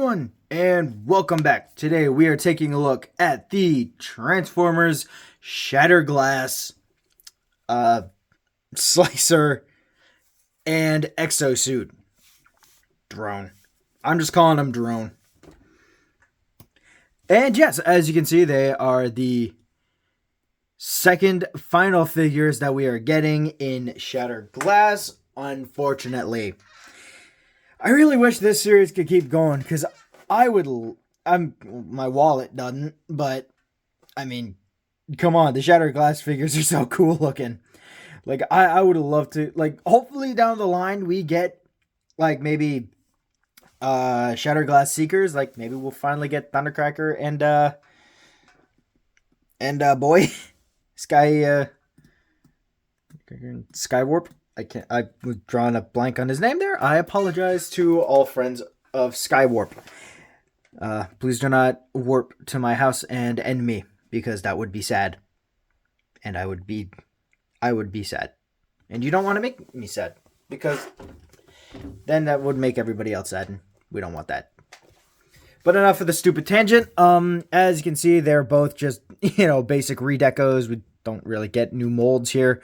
everyone, and welcome back. Today we are taking a look at the Transformers Shattered Glass, Slicer, and exo-suit drone. I'm just calling them drone. And yes, as you can see, they are the second final figures that we are getting in Shattered Glass, unfortunately. I really wish this series could keep going, because my wallet doesn't, but, I mean, come on, the Shattered Glass figures are so cool looking. Like, I would have loved to, like, hopefully down the line we get, like, maybe, Shattered Glass Seekers, like, maybe we'll finally get Thundercracker and boy, Skywarp. I was drawing a blank on his name there. I apologize to all friends of Skywarp. Please do not warp to my house and end me, because that would be sad. And I would be sad. And you don't want to make me sad, because then that would make everybody else sad, and we don't want that. But enough of the stupid tangent. As you can see, they're both just, basic redecos. We don't really get new molds here.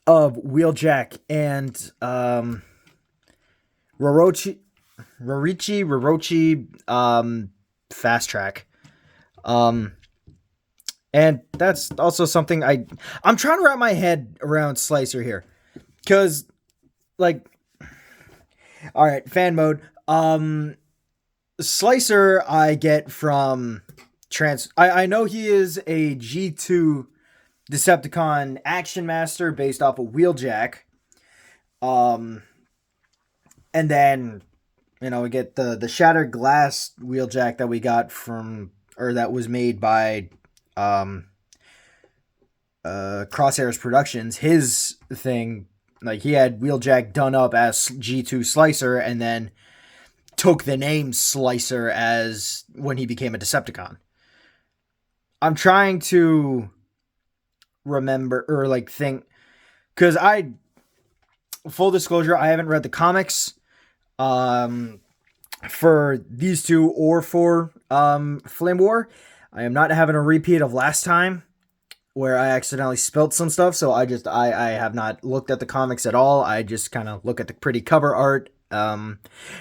Of Wheeljack and Rorichi Fast Track. And that's also something I'm trying to wrap my head around Slicer here. Because, like, alright, fan mode. Slicer I get from I know he is a G2 Decepticon Action Master based off of Wheeljack. And then, we get the Shattered Glass Wheeljack that we got from, or that was made by Crosshairs Productions. His thing, like, he had Wheeljack done up as G2 Slicer and then took the name Slicer as when he became a Decepticon. I'm trying to remember, or like think, because full disclosure, I haven't read the comics for these two or for Flame War. I am not having a repeat of last time where I accidentally spilled some stuff, so I have not looked at the comics at all. I just kind of look at the pretty cover art, and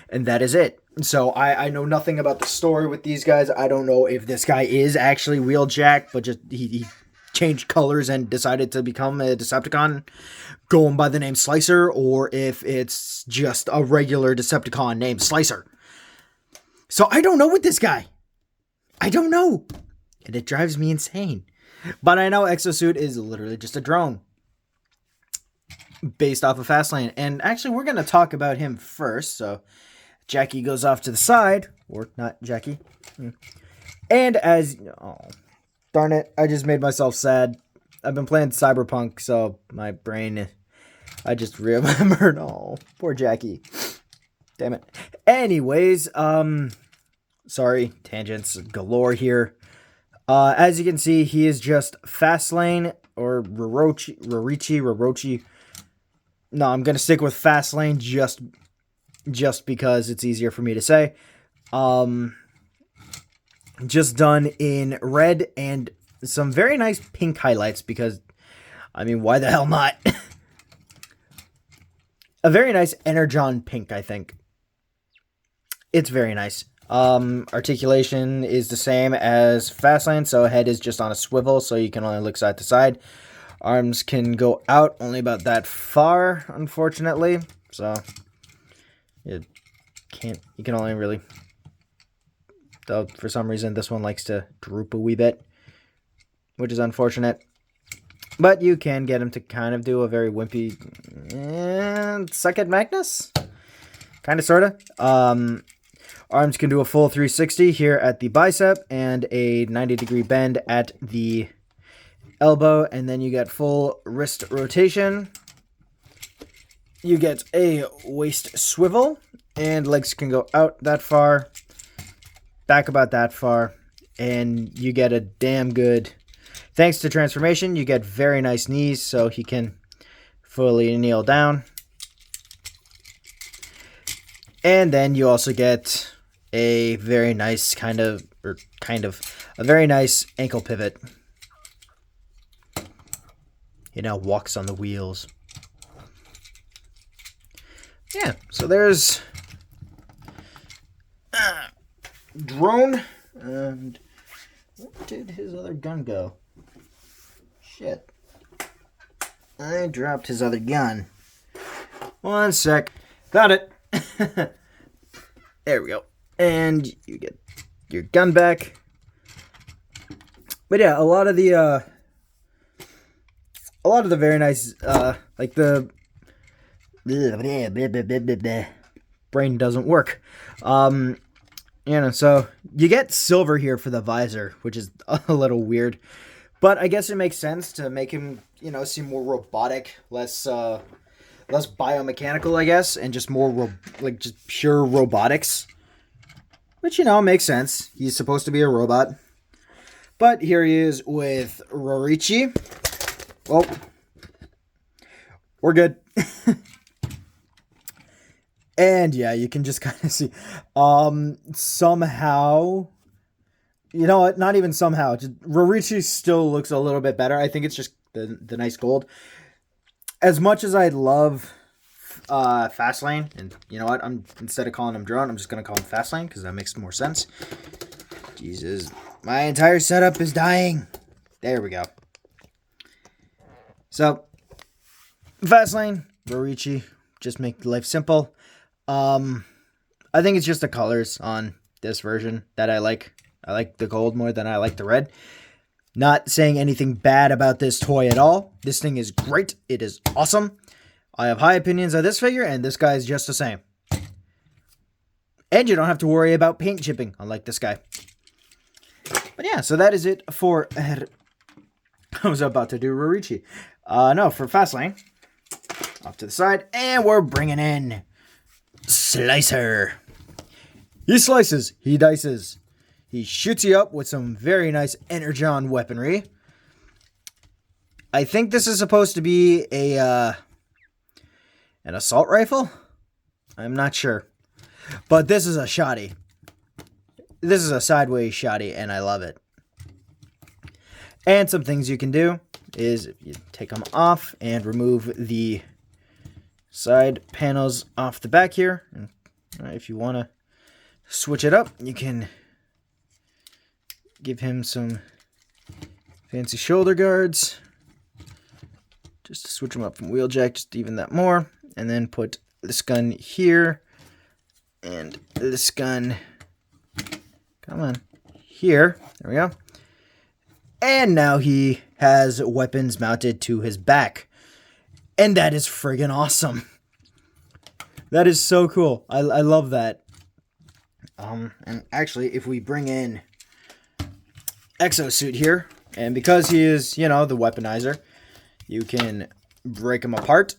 that is it. So I know nothing about the story with these guys. I don't know if this guy is actually Wheeljack, but just he changed colors and decided to become a Decepticon going by the name Slicer, or if it's just a regular Decepticon named Slicer. So I don't know with this guy. I don't know. And it drives me insane. But I know exo-suit is literally just a drone based off of Fastlane. And actually, we're going to talk about him first. So Jackie goes off to the side. Or not Jackie. And oh, darn it, I just made myself sad. I've been playing Cyberpunk, so my brain, I just remembered. Oh, poor Jackie. Damn it. Anyways, sorry, tangents galore here. As you can see, he is just Fastlane, or Rorichi. No, I'm going to stick with Fastlane just because it's easier for me to say. Just done in red and some very nice pink highlights, because, I mean, why the hell not? A very nice Energon pink, I think. It's very nice. Articulation is the same as Fastlane, so head is just on a swivel, so you can only look side to side. Arms can go out only about that far, unfortunately. So, you can only really... Though, for some reason, this one likes to droop a wee bit, which is unfortunate. But you can get him to kind of do a very wimpy... Second Magnus? Kind of, sort of. Arms can do a full 360 here at the bicep, and a 90-degree bend at the elbow, and then you get full wrist rotation. You get a waist swivel, and legs can go out that far, back about that far, and you get a damn good, thanks to transformation, you get very nice knees, so he can fully kneel down. And then you also get a very nice a very nice ankle pivot. He now walks on the wheels. Yeah, so there's drone. And where did his other gun go? Shit. I dropped his other gun. One sec. Found it. There we go. And you get your gun back. But yeah, a lot of the very nice, like the brain doesn't work. So you get silver here for the visor, which is a little weird, but I guess it makes sense to make him, seem more robotic, less biomechanical, I guess, and just more just pure robotics, which makes sense. He's supposed to be a robot. But here he is with Rorichi. Well, we're good. And yeah, you can just kind of see, somehow, you know what, not even somehow, just, Rorichi still looks a little bit better. I think it's just the nice gold. As much as I love Fastlane, and you know what, instead of calling him Drone, I'm just going to call him Fastlane, because that makes more sense. Jesus, my entire setup is dying. There we go. So, Fastlane, Rorichi, just make life simple. I think it's just the colors on this version that I like. I like the gold more than I like the red. Not saying anything bad about this toy at all. This thing is great. It is awesome. I have high opinions of this figure, and this guy is just the same. And you don't have to worry about paint chipping, unlike this guy. But yeah, so that is it for... I was about to do Rorichi. No, for Fastlane. Off to the side, and we're bringing in Slicer. He slices, he dices. He shoots you up with some very nice Energon weaponry. I think this is supposed to be an assault rifle? I'm not sure. But this is a shotty. This is a sideways shotty, and I love it. And some things you can do is you take them off and remove the side panels off the back here. And if you want to switch it up, you can give him some fancy shoulder guards. Just to switch him up from wheeljack, just to even that more. And then put this gun here. And this gun, come on, here. There we go. And now he has weapons mounted to his back. And that is friggin' awesome. That is so cool. I love that. And actually, if we bring in exo-suit here, and because he is, the weaponizer, you can break him apart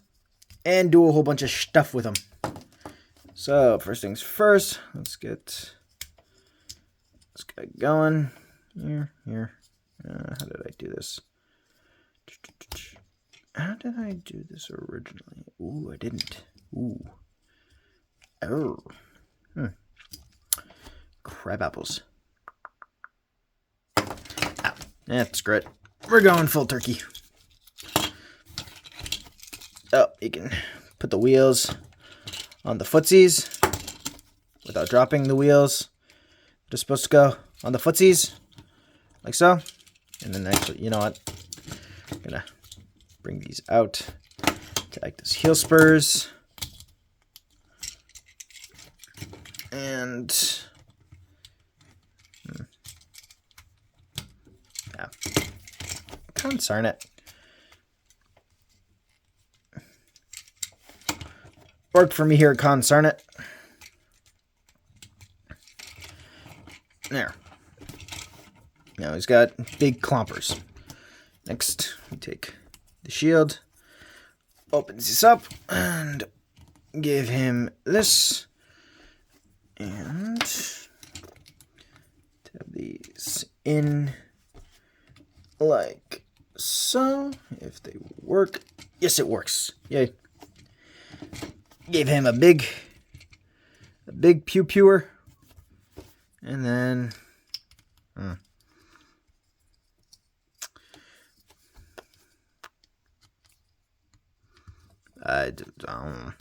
and do a whole bunch of stuff with him. So, first things first, let's get this guy going. Here. How did I do this? How did I do this originally? Ooh, I didn't. Ooh. Oh. Crab apples. Ow. That's great. We're going full turkey. Oh, you can put the wheels on the footsies without dropping the wheels. They're supposed to go on the footsies, like so. And then actually, you know what? I'm gonna bring these out to act as heel spurs. And yeah, concern it. Worked for me here, concern it. There. Now he's got big clompers. Next, we take the shield, opens this up, and give him this. And tab these in like so. If they work. Yes, it works. Yay. Gave him a big big pew-pewer. And then... I don't...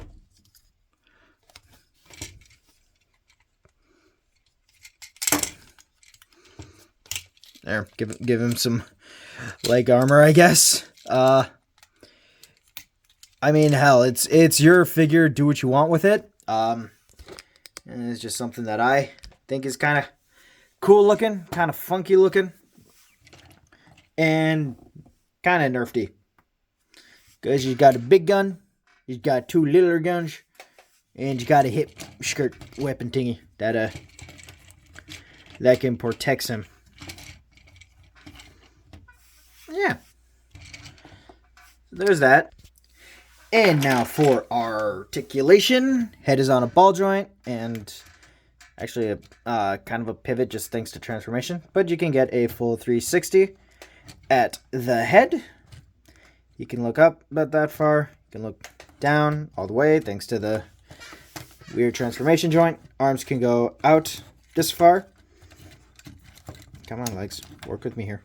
There, give him some leg armor, I guess. I mean, hell, it's your figure. Do what you want with it. And it's just something that I think is kind of cool looking, kind of funky looking, and kind of nerfy. Because you got a big gun, you got 2 littler guns, and you got a hip skirt weapon thingy that can protect him. Yeah. There's that. And now for articulation. Head is on a ball joint, and actually a kind of a pivot just thanks to transformation. But you can get a full 360 at the head. You can look up about that far. You can look down all the way thanks to the weird transformation joint. Arms can go out this far. Come on, legs. Work with me here.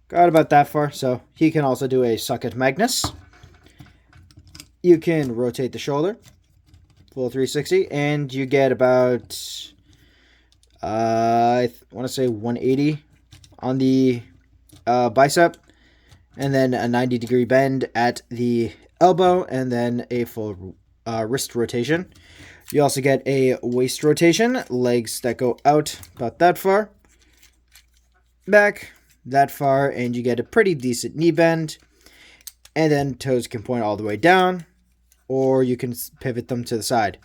Got about that far, so he can also do a suck at Magnus. You can rotate the shoulder, full 360, and you get about, I want to say 180 on the bicep, and then a 90-degree bend at the elbow, and then a full wrist rotation. You also get a waist rotation, legs that go out about that far, back that far, and you get a pretty decent knee bend, and then toes can point all the way down, or you can pivot them to the side.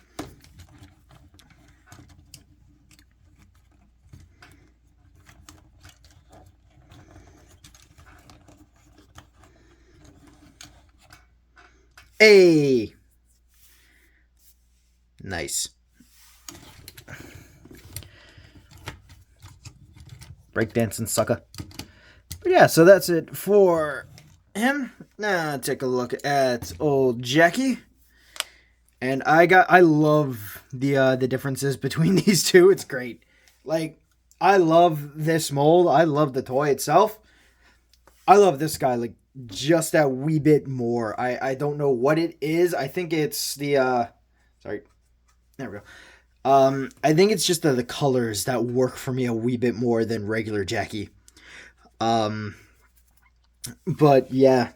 Hey! Nice. Breakdancing sucker. But yeah, so that's it for him. Now take a look at old Jackie. And I love the differences between these two. It's great. Like, I love this mold. I love the toy itself. I love this guy like just that wee bit more. I don't know what it is. I think it's the sorry. There we go. I think it's just the colors that work for me a wee bit more than regular Jackie. But yeah,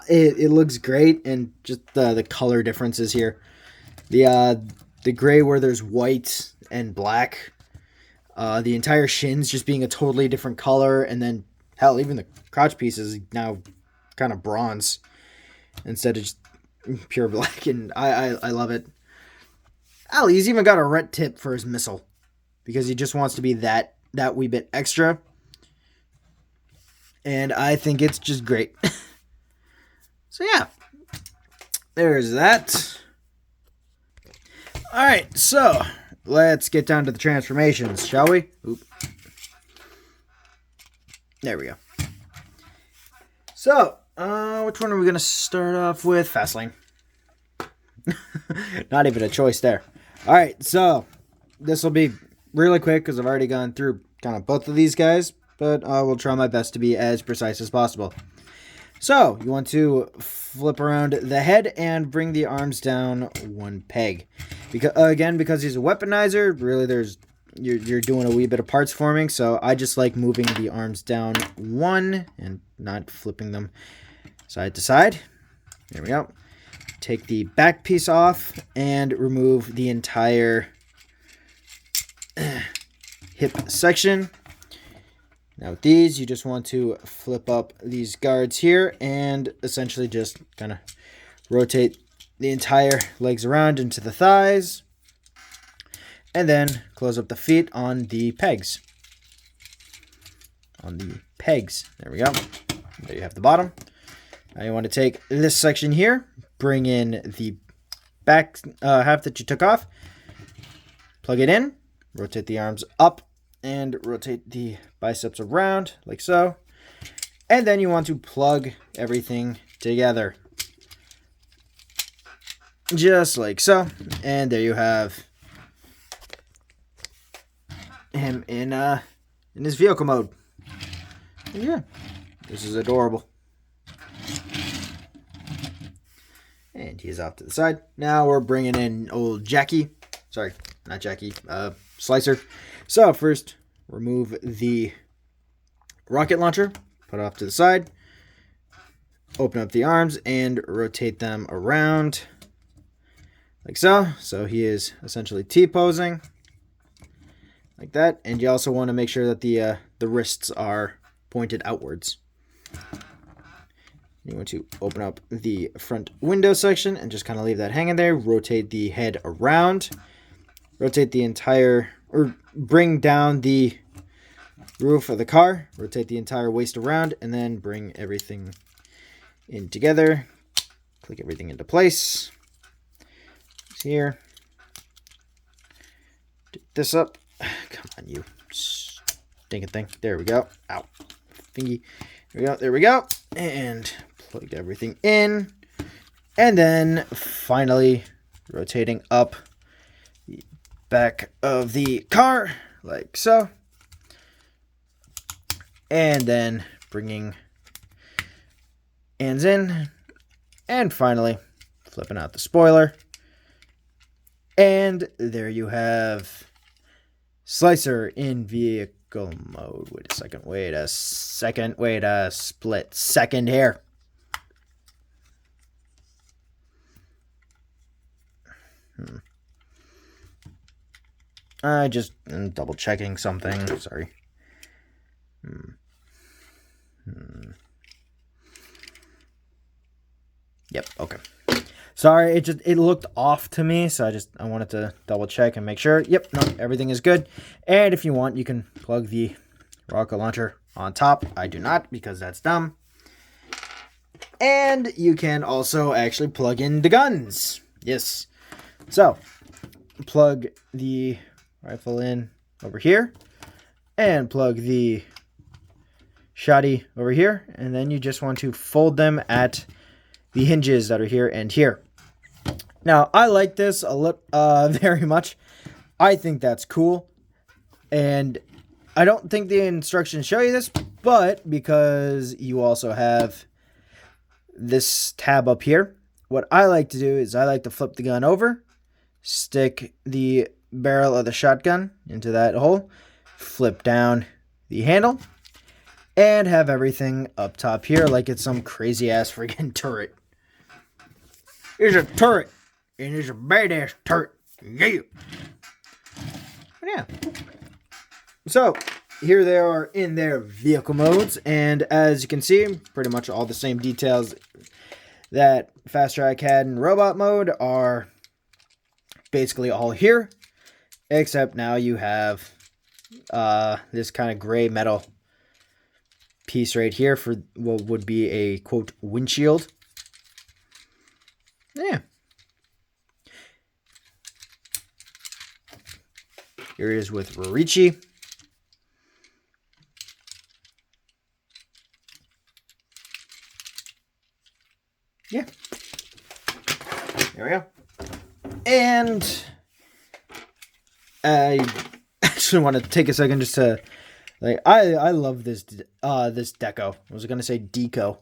it looks great, and just the color differences here. The gray where there's white and black. The entire shins just being a totally different color, and then hell, even the crotch piece is now kind of bronze instead of just pure black, and I love it. Hell, he's even got a red tip for his missile because he just wants to be that wee bit extra. And I think it's just great. So yeah, there's that. Alright, so let's get down to the transformations, shall we? Oop. There we go. So, which one are we going to start off with? Fastlane. Not even a choice there. Alright, so this will be really quick because I've already gone through kind of both of these guys, but I will try my best to be as precise as possible. So, you want to flip around the head and bring the arms down 1 peg. Because he's a weaponizer, really you're doing a wee bit of parts forming, so I just like moving the arms down 1 and not flipping them side to side. There we go. Take the back piece off and remove the entire hip section. Now with these, you just want to flip up these guards here and essentially just kind of rotate the entire legs around into the thighs. And then close up the feet on the pegs. There we go. There you have the bottom. Now you want to take this section here, bring in the back half that you took off, plug it in, rotate the arms up, and rotate the biceps around like so. And then you want to plug everything together. Just like so. And there you have him in his vehicle mode. And yeah, this is adorable. And he's off to the side. Now we're bringing in old Jackie. Sorry, not Jackie. Slicer. So first, remove the rocket launcher. Put it off to the side. Open up the arms and rotate them around. Like so. So he is essentially T-posing. Like that. And you also want to make sure that the wrists are pointed outwards. You want to open up the front window section and just kind of leave that hanging there. Rotate the head around. Rotate the entire, or bring down the roof of the car. Rotate the entire waist around and then bring everything in together. Click everything into place. Here. Get this up. Come on, you stinking thing. There we go. Ow. Thingy. There we go. There we go. And plug everything in. And then finally rotating up the back of the car like so. And then bringing hands in. And finally flipping out the spoiler. And there you have Slicer in vehicle mode. Wait a second. Wait a split second here. I just am double checking something. Sorry. Yep. Okay. Sorry, it looked off to me, so I wanted to double check and make sure. Yep, no, everything is good. And if you want, you can plug the rocket launcher on top. I do not, because that's dumb. And you can also actually plug in the guns. Yes. So, plug the rifle in over here, and plug the shotty over here, and then you just want to fold them at the hinges that are here and here. Now, I like this very much. I think that's cool. And I don't think the instructions show you this, but because you also have this tab up here, what I like to do is I like to flip the gun over, stick the barrel of the shotgun into that hole, flip down the handle, and have everything up top here like it's some crazy ass freaking turret. It's a turret. And it's a badass turret. Yeah. But yeah. So, here they are in their vehicle modes. And as you can see, pretty much all the same details that Fast Track had in robot mode are basically all here. Except now you have this kind of gray metal piece right here for what would be a, quote, windshield. Yeah. Here it is with Rorichi. Yeah. There we go. And I actually want to take a second just to, like, I love this this deco. I was gonna say deco.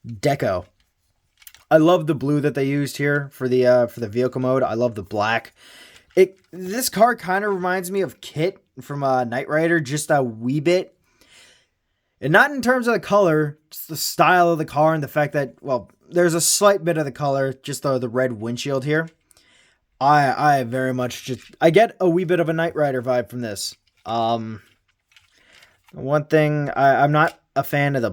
Deco. I love the blue that they used here for the vehicle mode. I love the black. This car kind of reminds me of Kit from Knight Rider, just a wee bit. And not in terms of the color, just the style of the car and the fact that, well, there's a slight bit of the color, just the red windshield here. I very much I get a wee bit of a Knight Rider vibe from this. One thing, I'm not a fan of the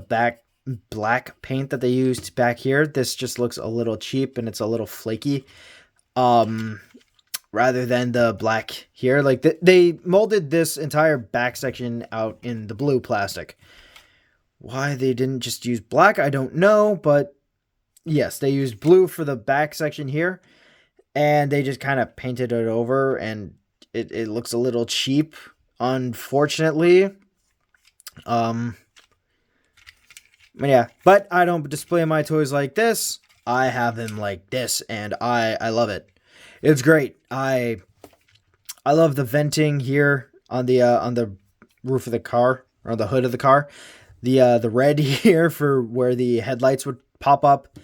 black paint that they used back here. This just looks a little cheap and it's a little flaky. Rather than the black here. Like, they molded this entire back section out in the blue plastic. Why they didn't just use black, I don't know. But, yes, they used blue for the back section here. And they just kind of painted it over. And it looks a little cheap, unfortunately. But yeah. But I don't display my toys like this. I have them like this. And I love it. It's great. I love the venting here. on the roof of the car, or the hood of the car. The red here for where the headlights would pop up.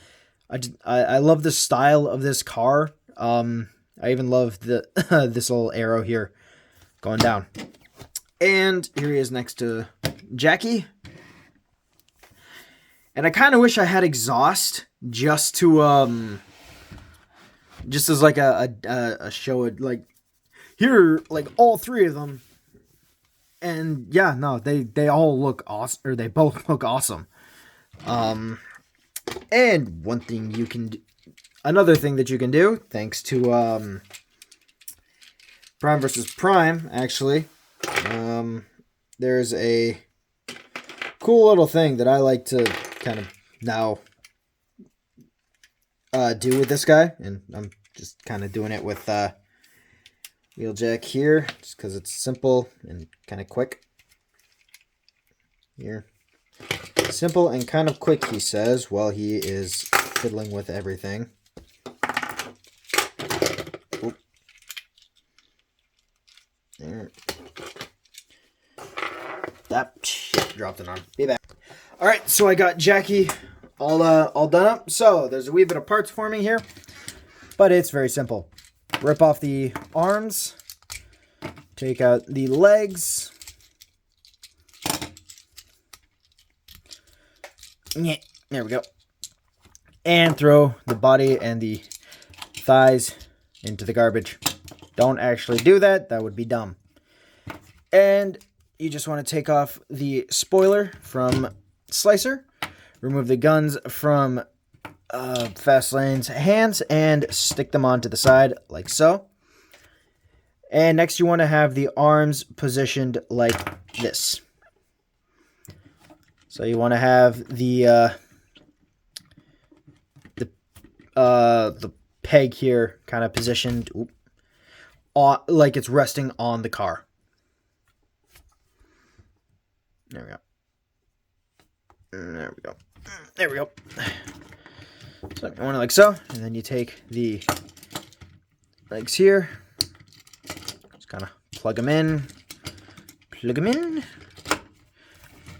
I love the style of this car. I even love the this little arrow here going down. And here he is next to Jackie. And I kind of wish I had exhaust just to just as like a show it, like here, like all three of them. And yeah, no, they all look awesome, or they both look awesome. And one thing you can another thing that you can do, thanks to Prime versus Prime, actually, there's a cool little thing that I like to kind of now do with this guy, and I'm just kind of doing it with Wheeljack here, just because it's simple and kind of quick. Here. Simple and kind of quick, he says, while he is fiddling with everything. Oop. There. That shit dropped an arm. Be back. Alright, so I got Jackie all done up. So, there's a wee bit of parts forming here, but it's very simple. Rip off the arms, take out the legs. Yeah, there we go. And throw the body and the thighs into the garbage. Don't actually do that. That would be dumb. And you just want to take off the spoiler from Slicer. Remove the guns from Fastlane's hands and stick them onto the side like so. And next you want to have the arms positioned like this. So you want to have the peg here kind of positioned like it's resting on the car. There we go. There we go. There we go. So you want it like so, and then you take the legs here, just kind of plug them in,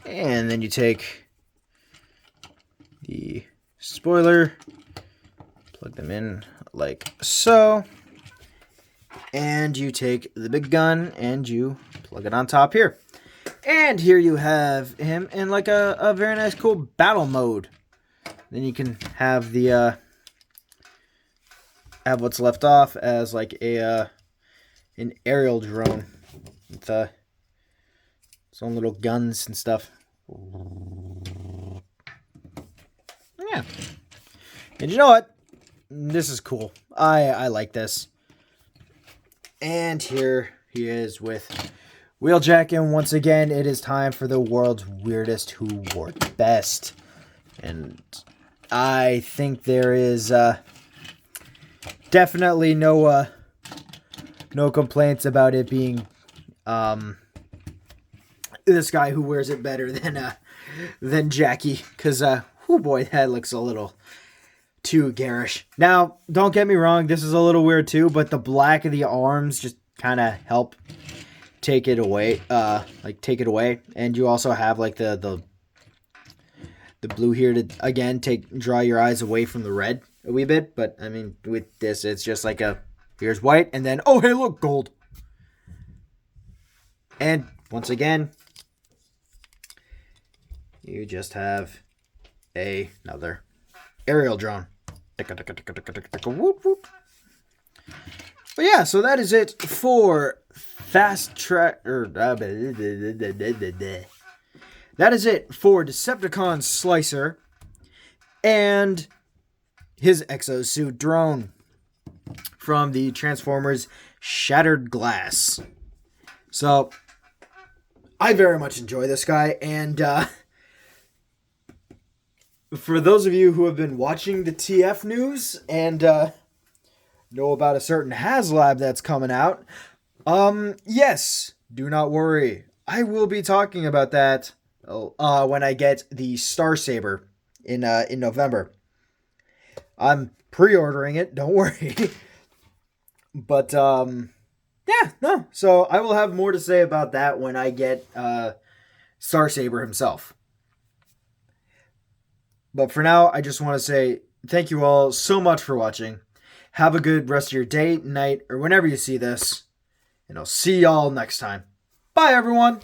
and then you take the spoiler, plug them in like so, and you take the big gun and you plug it on top here. And here you have him in like a very nice cool battle mode. Then you can have the have what's left off as like an aerial drone with its own little guns and stuff. Yeah. And you know what? This is cool. I like this. And here he is with Wheeljack, and once again, it is time for the world's weirdest who wore it best. And I think there is definitely no complaints about it being this guy who wears it better than Jackie, because oh boy, that looks a little too garish. Now, don't get me wrong, this is a little weird too, but the black of the arms just kind of help take it away, take it away. And you also have like the blue here to again draw your eyes away from the red a wee bit. But I mean, with this, it's just like here's white, and then oh hey look, gold. And once again, you just have another aerial drone. But yeah, so that is it for Fast Track, that is it for Decepticon Slicer and his exo-suit drone from the Transformers Shattered Glass. So, I very much enjoy this guy, and for those of you who have been watching the TF news and know about a certain HasLab that's coming out, yes, do not worry. I will be talking about that when I get the Star Saber in November. I'm pre-ordering it, don't worry. But Yeah, no. So I will have more to say about that when I get Starsaber himself. But for now, I just want to say thank you all so much for watching. Have a good rest of your day, night, or whenever you see this. And I'll see y'all next time. Bye, everyone.